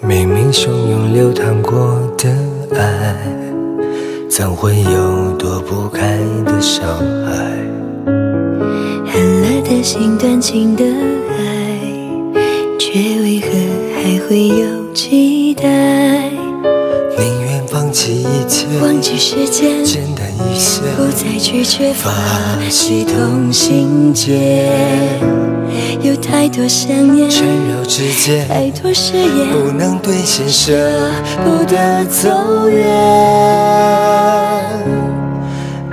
明明汹涌流淌过的爱，怎会有躲不开的伤害？狠了的心，断情的爱，却为何还会有期待？宁愿放弃一切，忘记时间，简单一些，不再拒绝发起同心结。有太多想念缠绕之间，太多誓言不能兑现，舍不得走远。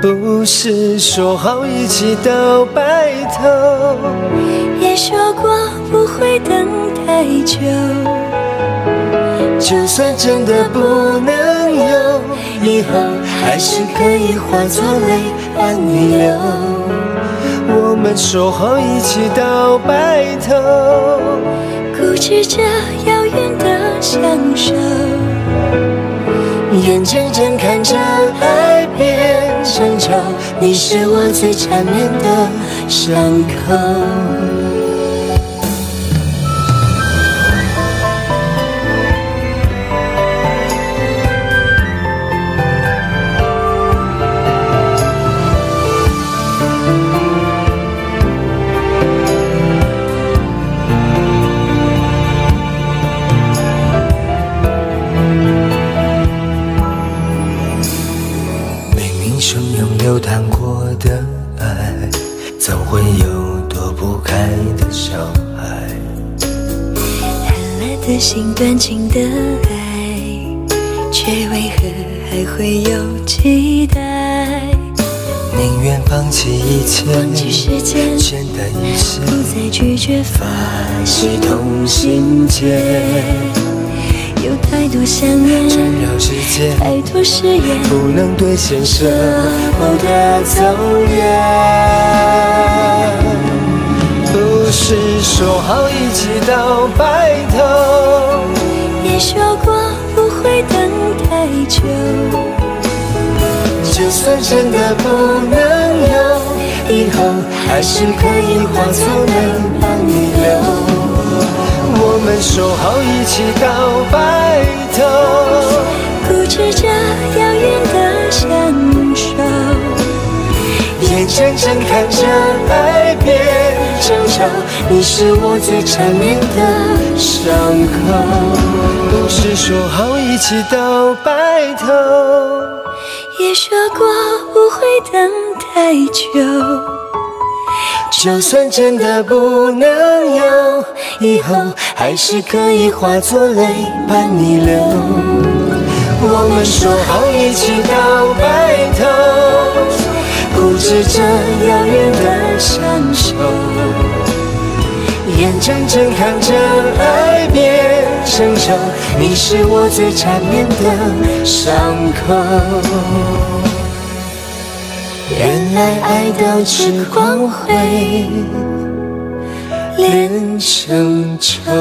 不是说好一起到白头，也说过不会等太久。就算真的不能有，以后还是可以化作泪伴你流。我们说好一起到白头，固执着遥远的相守，眼睁睁看着爱变成仇，你是我最缠绵的伤口。汹涌流淌过的爱，怎会有躲不开的伤害？狠了的心，断情的爱，却为何还会有期待？宁愿放弃一切，忘记时间，简单一些，不再拒绝，发起同心结。有太多想念缠绕之间，太多誓言不能兑现，舍不得走远。不是说好一起到白头，也说过不会等太久。就算真的不能有，以后还是可以化作泪伴你流。我们说好一起到白头，固执着遥远的相守，眼睁睁看着爱变成仇，你是我最缠绵的伤口。不是说好一起到白头，也说过不会等太久。就算真的不能有，以后还是可以化作泪伴你流。我们说好一起到白头，固执着遥远的相守，眼睁睁看着爱变成仇，你是我最缠绵的伤口。原来爱到痴狂会炼成仇。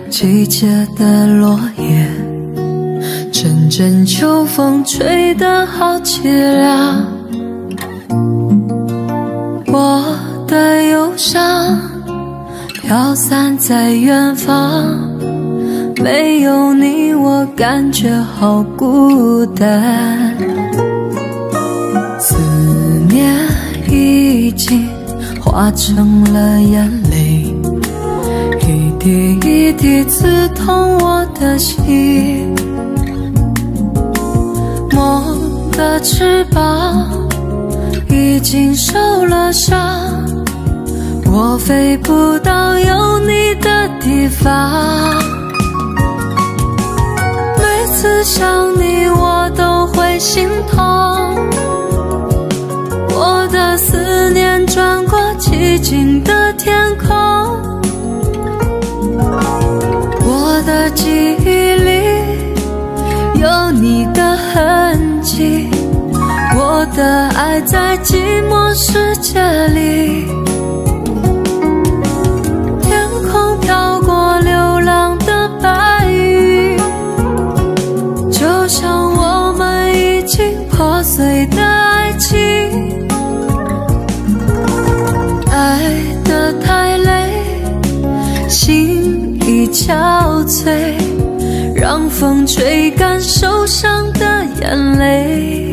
季节的落叶，阵阵秋风吹得好凄凉。我的忧伤飘散在远方，没有你我感觉好孤单。思念已经化成了眼泪，一滴一滴刺痛我的心。翅膀已经受了伤，我飞不到有你的地方。每次想你我都会心痛，我的思念穿过寂静的天空，我的记忆里有你的痕迹，我的爱在寂寞世界里。天空飘过流浪的白云，就像我们已经破碎的爱情。爱得太累，心已憔悴，让风吹干受伤的眼泪。